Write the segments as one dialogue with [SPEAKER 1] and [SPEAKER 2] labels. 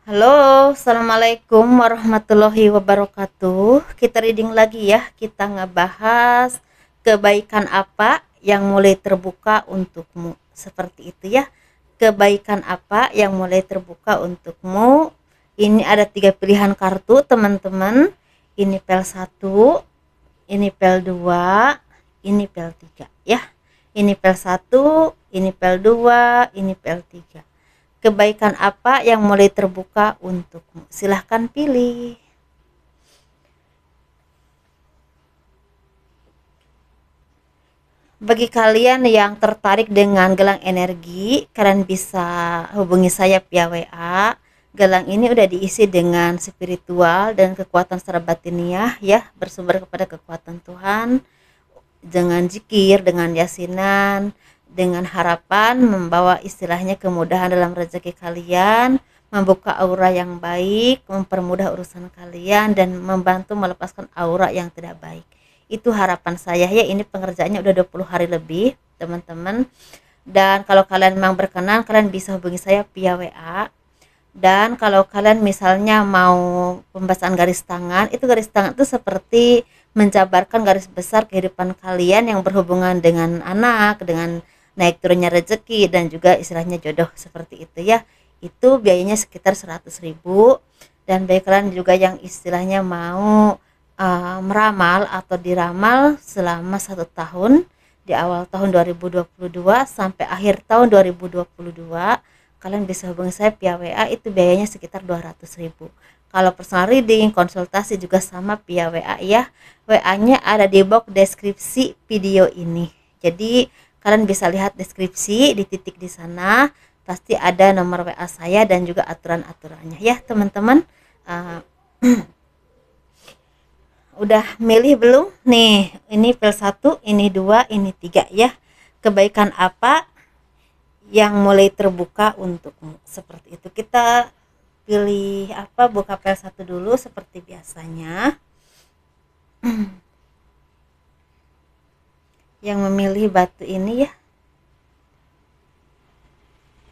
[SPEAKER 1] Halo, assalamualaikum warahmatullahi wabarakatuh. Kita reading lagi ya. Kita ngebahas kebaikan apa yang mulai terbuka untukmu. Seperti itu ya. Kebaikan apa yang mulai terbuka untukmu. Ini ada 3 pilihan kartu, teman-teman. Ini pel 1, ini pel 2, ini pel 3 ya. Ini pel 1, ini pel 2, ini pel 3. Kebaikan apa yang mulai terbuka untukmu? Silahkan pilih. Bagi kalian yang tertarik dengan gelang energi, kalian bisa hubungi saya via WA. Gelang ini udah diisi dengan spiritual dan kekuatan secara batiniah ya, bersumber kepada kekuatan Tuhan, dengan zikir, dengan yasinan, dengan harapan membawa istilahnya kemudahan dalam rezeki kalian, membuka aura yang baik, mempermudah urusan kalian, dan membantu melepaskan aura yang tidak baik. Itu harapan saya ya. Ini pengerjaannya udah 20 hari lebih, teman-teman. Dan kalau kalian memang berkenan, kalian bisa hubungi saya via WA. Dan kalau kalian misalnya mau pembahasan garis tangan, itu garis tangan itu seperti menjabarkan garis besar kehidupan kalian yang berhubungan dengan anak, dengan naik turunnya rezeki, dan juga istilahnya jodoh, seperti itu ya. Itu biayanya sekitar 100.000. Dan bagi kalian juga yang istilahnya mau meramal atau diramal selama 1 tahun, di awal tahun 2022 sampai akhir tahun 2022, kalian bisa hubungi saya via WA. Itu biayanya sekitar 200.000. Kalau personal reading, konsultasi juga sama via WA ya. WA-nya ada di box deskripsi video ini. Jadi kalian bisa lihat deskripsi, di titik di sana pasti ada nomor WA saya dan juga aturan-aturannya ya, teman-teman. Uh, udah milih belum? Nih, ini pel 1, ini 2, ini 3 ya. Kebaikan apa yang mulai terbuka untukmu? Seperti itu. Kita pilih apa? Buka pel 1 dulu seperti biasanya. Yang memilih batu ini ya.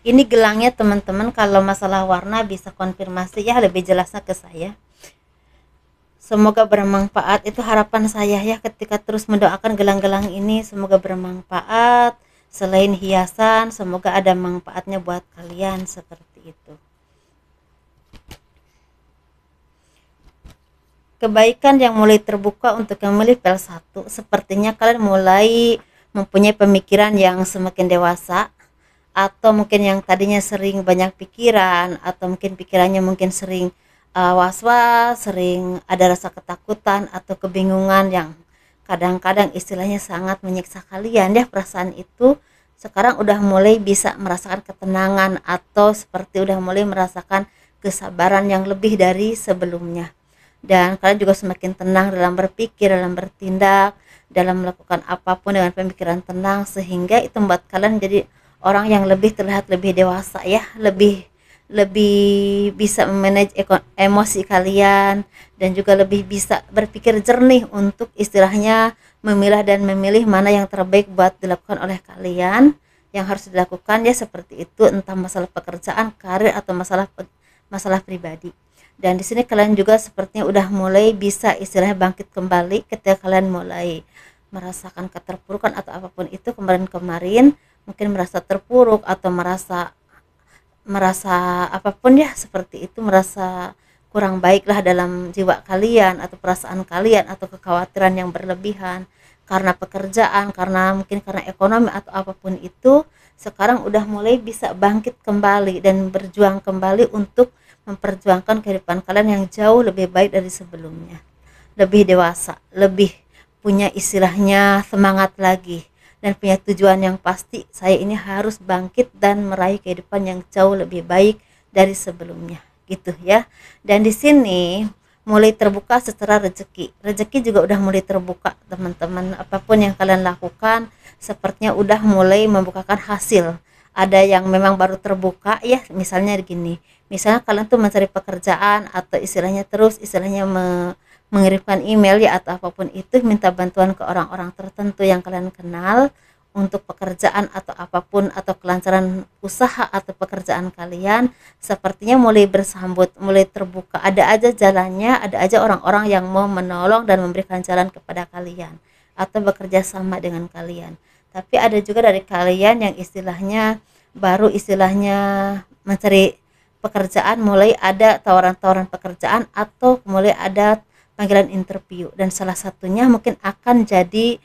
[SPEAKER 1] Ini gelangnya, teman-teman. Kalau masalah warna bisa konfirmasi ya lebih jelasnya ke saya. Semoga bermanfaat, itu harapan saya ya, ketika terus mendoakan gelang-gelang ini. Semoga bermanfaat. Selain hiasan, semoga ada manfaatnya buat kalian, seperti itu. Kebaikan yang mulai terbuka untuk yang memilih pel 1, sepertinya kalian mulai mempunyai pemikiran yang semakin dewasa, atau mungkin yang tadinya sering banyak pikiran, atau mungkin pikirannya mungkin sering was-was, sering ada rasa ketakutan atau kebingungan yang kadang-kadang istilahnya sangat menyiksa kalian ya. Perasaan itu sekarang udah mulai bisa merasakan ketenangan, atau seperti udah mulai merasakan kesabaran yang lebih dari sebelumnya. Dan kalian juga semakin tenang dalam berpikir, dalam bertindak, dalam melakukan apapun dengan pemikiran tenang, sehingga itu membuat kalian jadi orang yang lebih terlihat lebih dewasa ya, lebih lebih bisa memanage emosi kalian, dan juga lebih bisa berpikir jernih untuk istilahnya memilah dan memilih mana yang terbaik buat dilakukan oleh kalian, yang harus dilakukan ya, seperti itu, entah masalah pekerjaan, karir, atau masalah pribadi. Dan di sini kalian juga sepertinya udah mulai bisa istilahnya bangkit kembali ketika kalian mulai merasakan keterpurukan atau apapun itu kemarin-kemarin, mungkin merasa terpuruk atau merasa merasa apapun ya, seperti itu, merasa kurang baiklah dalam jiwa kalian atau perasaan kalian, atau kekhawatiran yang berlebihan karena pekerjaan, karena mungkin karena ekonomi atau apapun itu. Sekarang udah mulai bisa bangkit kembali dan berjuang kembali untuk memperjuangkan kehidupan kalian yang jauh lebih baik dari sebelumnya, lebih dewasa, lebih punya istilahnya semangat lagi, dan punya tujuan yang pasti. Saya ini harus bangkit dan meraih kehidupan yang jauh lebih baik dari sebelumnya, gitu ya. Dan di sini mulai terbuka secara rezeki juga udah mulai terbuka, teman-teman. Apapun yang kalian lakukan sepertinya udah mulai membukakan hasil. Ada yang memang baru terbuka ya, misalnya gini, misalnya kalian tuh mencari pekerjaan, atau istilahnya terus istilahnya mengirimkan email ya, atau apapun itu, minta bantuan ke orang-orang tertentu yang kalian kenal untuk pekerjaan atau apapun atau kelancaran usaha atau pekerjaan kalian sepertinya mulai bersambut, mulai terbuka. Ada aja jalannya, ada aja orang-orang yang mau menolong dan memberikan jalan kepada kalian atau bekerja sama dengan kalian. Tapi ada juga dari kalian yang istilahnya baru istilahnya mencari pekerjaan, mulai ada tawaran-tawaran pekerjaan atau mulai ada panggilan interview, dan salah satunya mungkin akan jadi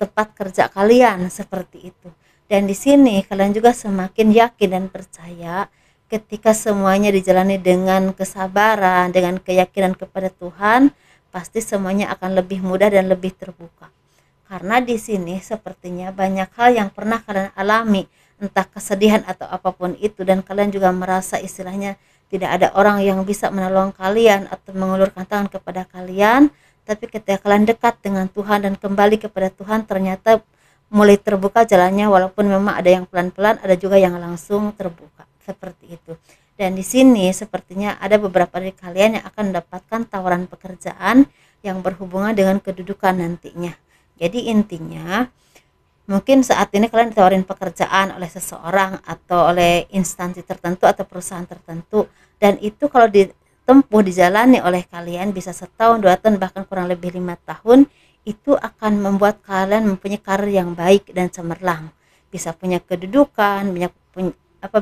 [SPEAKER 1] tempat kerja kalian seperti itu. Dan di sini kalian juga semakin yakin dan percaya ketika semuanya dijalani dengan kesabaran, dengan keyakinan kepada Tuhan, pasti semuanya akan lebih mudah dan lebih terbuka. Karena di sini sepertinya banyak hal yang pernah kalian alami, entah kesedihan atau apapun itu, dan kalian juga merasa istilahnya tidak ada orang yang bisa menolong kalian atau mengulurkan tangan kepada kalian. Tapi ketika kalian dekat dengan Tuhan dan kembali kepada Tuhan, ternyata mulai terbuka jalannya, walaupun memang ada yang pelan-pelan, ada juga yang langsung terbuka seperti itu. Dan di sini sepertinya ada beberapa dari kalian yang akan mendapatkan tawaran pekerjaan yang berhubungan dengan kedudukan nantinya. Jadi intinya mungkin saat ini kalian ditawarin pekerjaan oleh seseorang atau oleh instansi tertentu atau perusahaan tertentu, dan itu kalau ditempuh dijalani oleh kalian bisa setahun, 2 tahun, bahkan kurang lebih 5 tahun, itu akan membuat kalian mempunyai karir yang baik dan cemerlang, bisa punya kedudukan,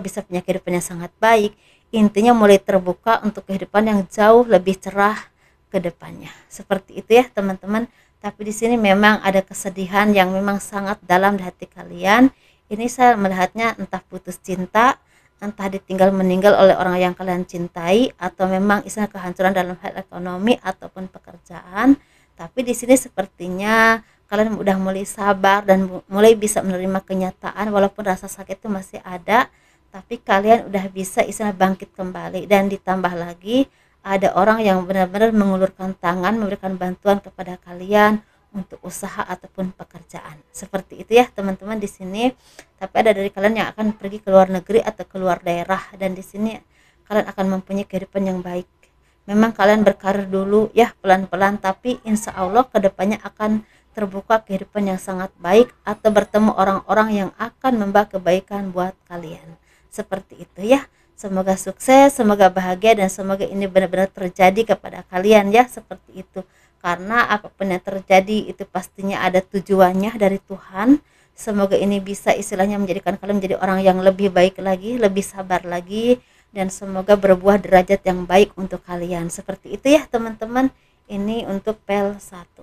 [SPEAKER 1] bisa punya kehidupan yang sangat baik. Intinya mulai terbuka untuk kehidupan yang jauh lebih cerah ke depannya. Seperti itu ya teman-teman. Tapi di sini memang ada kesedihan yang memang sangat dalam di hati kalian. Ini saya melihatnya entah putus cinta, entah ditinggal meninggal oleh orang yang kalian cintai, atau memang istilah kehancuran dalam hal ekonomi ataupun pekerjaan. Tapi di sini sepertinya kalian udah mulai sabar dan mulai bisa menerima kenyataan, walaupun rasa sakit itu masih ada, tapi kalian udah bisa istilah bangkit kembali. Dan ditambah lagi ada orang yang benar-benar mengulurkan tangan, memberikan bantuan kepada kalian untuk usaha ataupun pekerjaan. Seperti itu ya teman-teman di sini. Tapi ada dari kalian yang akan pergi ke luar negeri atau ke luar daerah, dan di sini kalian akan mempunyai kehidupan yang baik. Memang kalian berkarir dulu ya pelan-pelan, tapi insya Allah kedepannya akan terbuka kehidupan yang sangat baik atau bertemu orang-orang yang akan membawa kebaikan buat kalian. Seperti itu ya. Semoga sukses, semoga bahagia, dan semoga ini benar-benar terjadi kepada kalian ya, seperti itu. Karena apapun yang terjadi itu pastinya ada tujuannya dari Tuhan. Semoga ini bisa istilahnya menjadikan kalian menjadi orang yang lebih baik lagi, lebih sabar lagi, dan semoga berbuah derajat yang baik untuk kalian. Seperti itu ya teman-teman. Ini untuk pel 1.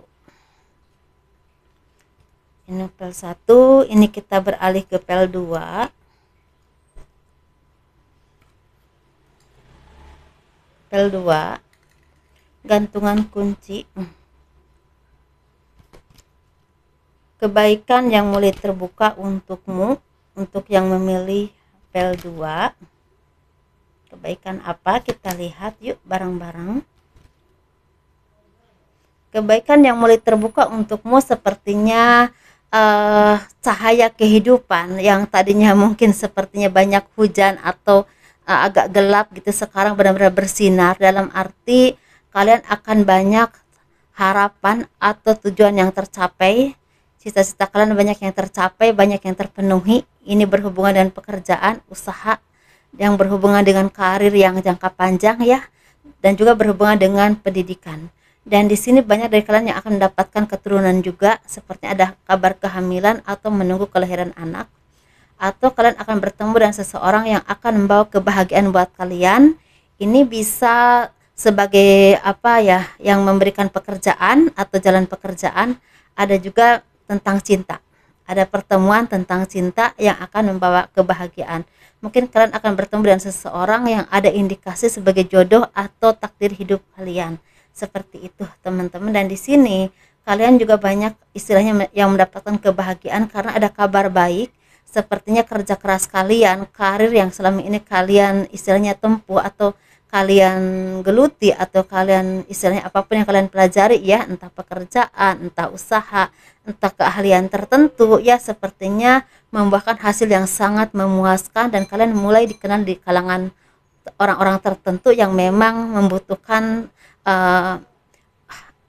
[SPEAKER 1] Ini pel 1, ini kita beralih ke pel 2. Pel 2, gantungan kunci. Kebaikan yang mulai terbuka untukmu, untuk yang memilih pel 2. Kebaikan apa? Kita lihat yuk bareng-bareng. Kebaikan yang mulai terbuka untukmu sepertinya cahaya kehidupan yang tadinya mungkin sepertinya banyak hujan atau agak gelap gitu, sekarang benar-benar bersinar, dalam arti kalian akan banyak harapan atau tujuan yang tercapai, cita-cita kalian banyak yang tercapai, banyak yang terpenuhi. Ini berhubungan dengan pekerjaan, usaha yang berhubungan dengan karir yang jangka panjang ya, dan juga berhubungan dengan pendidikan. Dan di sini banyak dari kalian yang akan mendapatkan keturunan juga, seperti ada kabar kehamilan atau menunggu kelahiran anak, atau kalian akan bertemu dengan seseorang yang akan membawa kebahagiaan buat kalian. Ini bisa sebagai apa ya, yang memberikan pekerjaan atau jalan pekerjaan. Ada juga tentang cinta, ada pertemuan tentang cinta yang akan membawa kebahagiaan. Mungkin kalian akan bertemu dengan seseorang yang ada indikasi sebagai jodoh atau takdir hidup kalian. Seperti itu teman-teman. Dan di sini kalian juga banyak istilahnya yang mendapatkan kebahagiaan karena ada kabar baik. Sepertinya kerja keras kalian, karir yang selama ini kalian istilahnya tempuh atau kalian geluti, atau kalian istilahnya apapun yang kalian pelajari ya, entah pekerjaan, entah usaha, entah keahlian tertentu ya, sepertinya membuahkan hasil yang sangat memuaskan, dan kalian mulai dikenal di kalangan orang-orang tertentu yang memang membutuhkan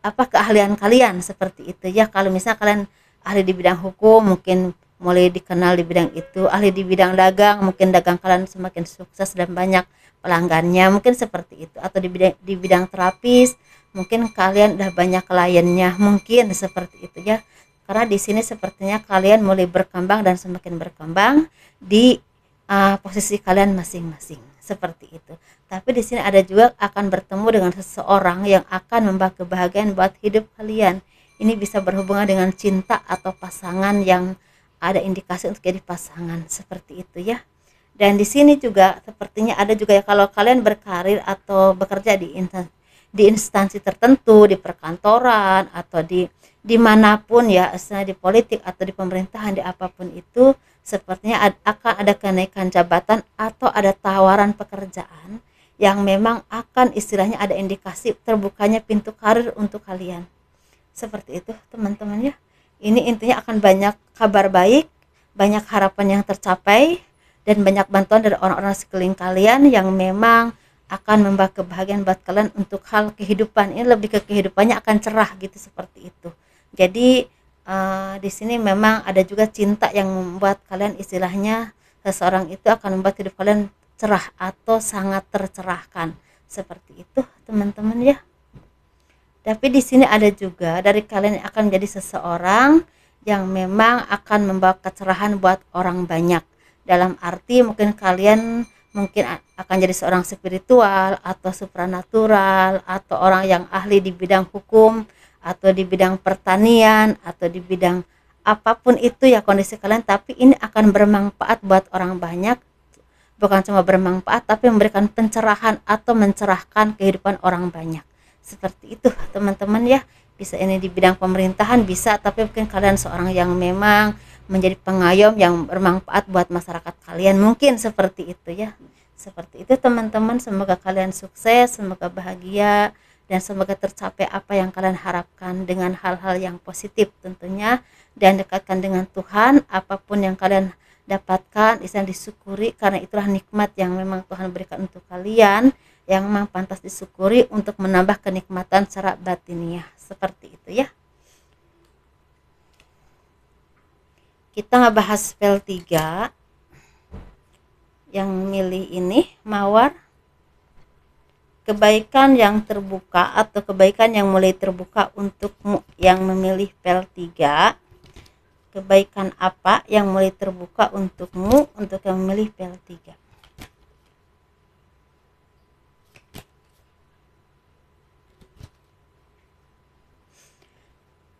[SPEAKER 1] keahlian kalian seperti itu ya. Kalau misalnya kalian ahli di bidang hukum, mungkin mulai dikenal di bidang itu, ahli di bidang dagang, mungkin dagang kalian semakin sukses dan banyak pelanggannya, mungkin seperti itu. Atau di bidang terapis, mungkin kalian udah banyak kliennya, mungkin seperti itu ya. Karena di sini sepertinya kalian mulai berkembang dan semakin berkembang di posisi kalian masing-masing, seperti itu. Tapi di sini ada juga akan bertemu dengan seseorang yang akan membawa kebahagiaan buat hidup kalian. Ini bisa berhubungan dengan cinta atau pasangan yang ada indikasi untuk jadi pasangan, seperti itu ya. Dan di sini juga sepertinya ada juga ya, kalau kalian berkarir atau bekerja di instansi tertentu, di perkantoran atau dimanapun ya, misalnya di politik atau di pemerintahan, di apapun itu, sepertinya akan ada kenaikan jabatan atau ada tawaran pekerjaan yang memang akan istilahnya ada indikasi terbukanya pintu karir untuk kalian. Seperti itu teman-teman ya. Ini intinya akan banyak kabar baik, banyak harapan yang tercapai, dan banyak bantuan dari orang-orang sekeliling kalian yang memang akan membawa kebahagiaan buat kalian untuk hal kehidupan. Ini lebih ke kehidupannya akan cerah gitu, seperti itu. Jadi di sini memang ada juga cinta yang membuat kalian istilahnya seseorang itu akan membuat hidup kalian cerah atau sangat tercerahkan, seperti itu teman-teman ya. Tapi di sini ada juga dari kalian yang akan menjadi seseorang yang memang akan membawa kecerahan buat orang banyak. Dalam arti mungkin kalian akan jadi seorang spiritual atau supranatural, atau orang yang ahli di bidang hukum atau di bidang pertanian atau di bidang apapun itu ya kondisi kalian, tapi ini akan bermanfaat buat orang banyak. Bukan cuma bermanfaat tapi memberikan pencerahan atau mencerahkan kehidupan orang banyak. Seperti itu teman-teman ya. Bisa ini di bidang pemerintahan bisa, tapi mungkin kalian seorang yang memang menjadi pengayom yang bermanfaat buat masyarakat kalian, mungkin seperti itu ya. Seperti itu teman-teman, semoga kalian sukses, semoga bahagia, dan semoga tercapai apa yang kalian harapkan dengan hal-hal yang positif tentunya, dan dekatkan dengan Tuhan. Apapun yang kalian dapatkan bisa disyukuri, karena itulah nikmat yang memang Tuhan berikan untuk kalian, yang memang pantas disyukuri untuk menambah kenikmatan secara batiniah, seperti itu ya. Kita ngebahas spell 3 yang milih ini Mawar. Kebaikan yang terbuka atau kebaikan yang mulai terbuka untukmu yang memilih pel 3. Kebaikan apa yang mulai terbuka untukmu untuk yang memilih pel 3?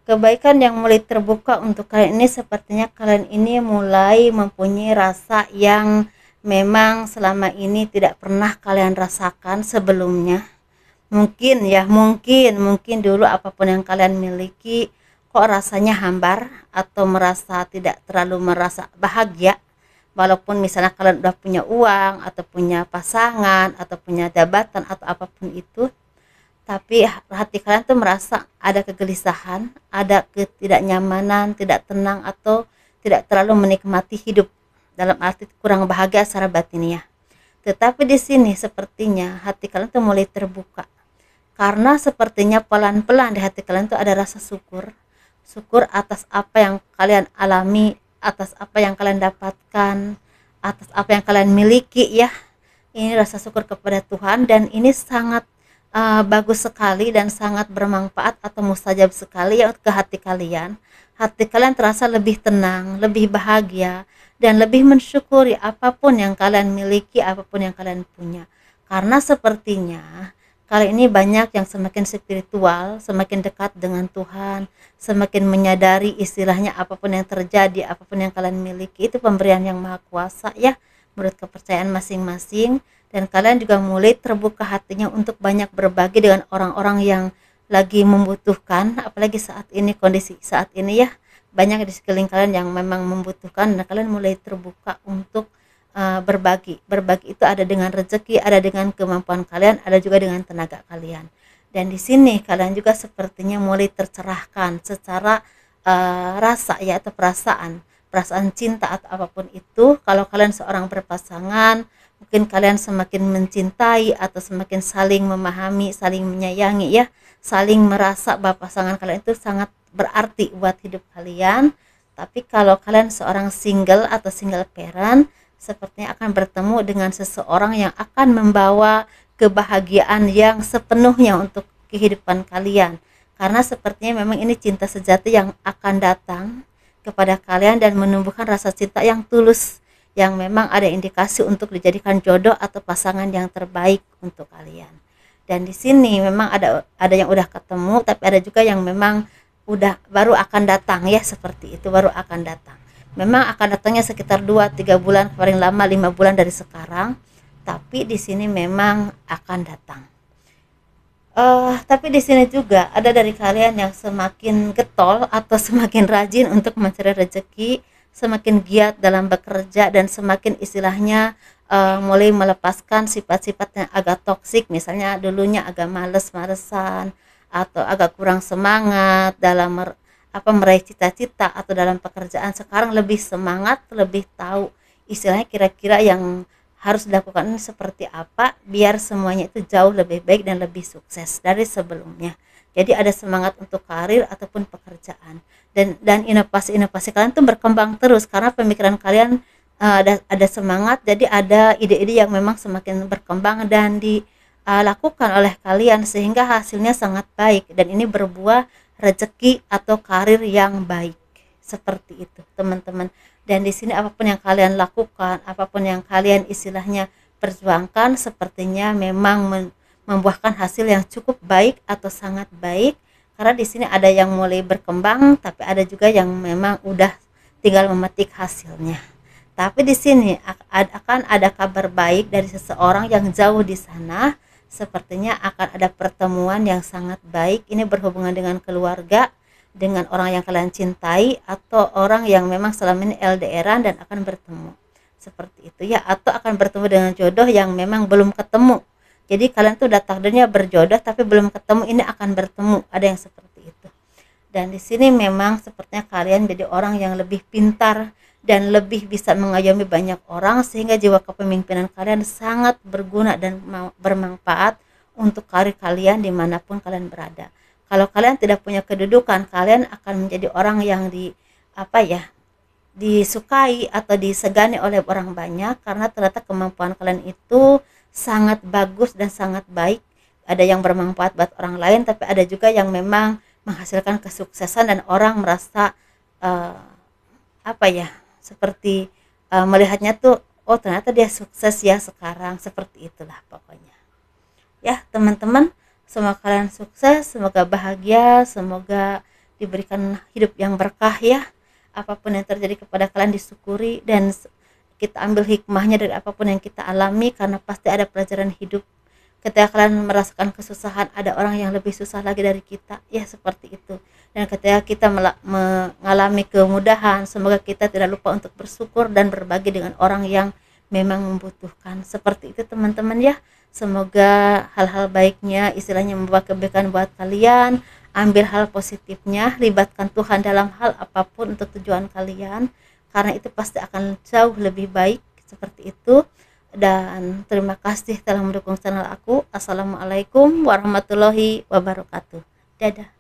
[SPEAKER 1] Kebaikan yang mulai terbuka untuk kalian ini sepertinya kalian ini mulai mempunyai rasa yang memang selama ini tidak pernah kalian rasakan sebelumnya. Mungkin ya, mungkin dulu apapun yang kalian miliki kok rasanya hambar atau tidak terlalu merasa bahagia. Walaupun misalnya kalian udah punya uang atau punya pasangan atau punya jabatan atau apapun itu, tapi hati kalian tuh merasa ada kegelisahan, ada ketidaknyamanan, tidak tenang, atau tidak terlalu menikmati hidup, dalam arti kurang bahagia secara batiniah. Tetapi di sini sepertinya hati kalian tuh mulai terbuka, karena sepertinya pelan-pelan di hati kalian tuh ada rasa syukur atas apa yang kalian alami, atas apa yang kalian dapatkan, atas apa yang kalian miliki ya. Ini rasa syukur kepada Tuhan, dan ini sangat bagus sekali dan sangat bermanfaat atau mustajab sekali ya ke hati kalian. Hati kalian terasa lebih tenang, lebih bahagia, dan lebih mensyukuri apapun yang kalian miliki, apapun yang kalian punya. Karena sepertinya kali ini banyak yang semakin spiritual, semakin dekat dengan Tuhan, semakin menyadari istilahnya apapun yang terjadi, apapun yang kalian miliki itu pemberian yang maha kuasa ya, menurut kepercayaan masing-masing. Dan kalian juga mulai terbuka hatinya untuk banyak berbagi dengan orang-orang yang lagi membutuhkan, apalagi saat ini, kondisi saat ini ya, banyak di sekeliling kalian yang memang membutuhkan, dan kalian mulai terbuka untuk berbagi itu ada dengan rezeki, ada dengan kemampuan kalian, ada juga dengan tenaga kalian. Dan di sini kalian juga sepertinya mulai tercerahkan secara rasa ya, atau perasaan cinta atau apapun itu. Kalau kalian seorang berpasangan, mungkin kalian semakin mencintai atau semakin saling memahami, saling menyayangi ya, saling merasa bahwa pasangan kalian itu sangat berarti buat hidup kalian. Tapi kalau kalian seorang single atau single parent, sepertinya akan bertemu dengan seseorang yang akan membawa kebahagiaan yang sepenuhnya untuk kehidupan kalian. Karena sepertinya memang ini cinta sejati yang akan datang kepada kalian dan menumbuhkan rasa cinta yang tulus, yang memang ada indikasi untuk dijadikan jodoh atau pasangan yang terbaik untuk kalian. Dan di sini memang ada yang udah ketemu, tapi ada juga yang memang udah baru akan datang ya, seperti itu, baru akan datang. Memang akan datangnya sekitar 2-3 bulan, paling lama 5 bulan dari sekarang, tapi di sini memang akan datang. Tapi di sini juga ada dari kalian yang semakin getol atau semakin rajin untuk mencari rezeki, semakin giat dalam bekerja, dan semakin istilahnya mulai melepaskan sifat-sifat yang agak toksik. Misalnya dulunya agak males-malesan atau agak kurang semangat dalam meraih cita-cita atau dalam pekerjaan. Sekarang lebih semangat, lebih tahu istilahnya kira-kira yang harus dilakukan seperti apa biar semuanya itu jauh lebih baik dan lebih sukses dari sebelumnya. Jadi ada semangat untuk karir ataupun pekerjaan, dan inovasi-inovasi kalian tuh berkembang terus karena pemikiran kalian ada semangat. Jadi ada ide-ide yang memang semakin berkembang dan dilakukan oleh kalian sehingga hasilnya sangat baik, dan ini berbuah rezeki atau karir yang baik. Seperti itu teman-teman. Dan di sini apapun yang kalian lakukan, apapun yang kalian istilahnya perjuangkan, sepertinya memang membuahkan hasil yang cukup baik atau sangat baik. Karena di sini ada yang mulai berkembang, tapi ada juga yang memang udah tinggal memetik hasilnya. Tapi di sini akan ada kabar baik dari seseorang yang jauh di sana. Sepertinya akan ada pertemuan yang sangat baik. Ini berhubungan dengan keluarga, dengan orang yang kalian cintai, atau orang yang memang selama ini LDRan dan akan bertemu. Seperti itu ya, atau akan bertemu dengan jodoh yang memang belum ketemu. Jadi kalian tuh udah takdirnya berjodoh tapi belum ketemu, ini akan bertemu. Ada yang seperti itu. Dan di sini memang sepertinya kalian jadi orang yang lebih pintar dan lebih bisa mengayomi banyak orang, sehingga jiwa kepemimpinan kalian sangat berguna dan bermanfaat untuk karir kalian dimanapun kalian berada. Kalau kalian tidak punya kedudukan, kalian akan menjadi orang yang disukai atau disegani oleh orang banyak, karena ternyata kemampuan kalian itu sangat bagus dan sangat baik. Ada yang bermanfaat buat orang lain, tapi ada juga yang memang menghasilkan kesuksesan dan orang merasa seperti melihatnya tuh, oh ternyata dia sukses ya sekarang. Seperti itulah pokoknya ya teman-teman. Semoga kalian sukses, semoga bahagia, semoga diberikan hidup yang berkah ya. Apapun yang terjadi kepada kalian disyukuri, dan kita ambil hikmahnya dari apapun yang kita alami, karena pasti ada pelajaran hidup. Ketika kalian merasakan kesusahan, ada orang yang lebih susah lagi dari kita ya, seperti itu. Dan ketika kita mengalami kemudahan, semoga kita tidak lupa untuk bersyukur dan berbagi dengan orang yang memang membutuhkan. Seperti itu teman-teman ya. Semoga hal-hal baiknya istilahnya membawa kebaikan buat kalian. Ambil hal positifnya, libatkan Tuhan dalam hal apapun untuk tujuan kalian, karena itu pasti akan jauh lebih baik. Seperti itu. Dan terima kasih telah mendukung channel aku. Assalamualaikum warahmatullahi wabarakatuh. Dadah.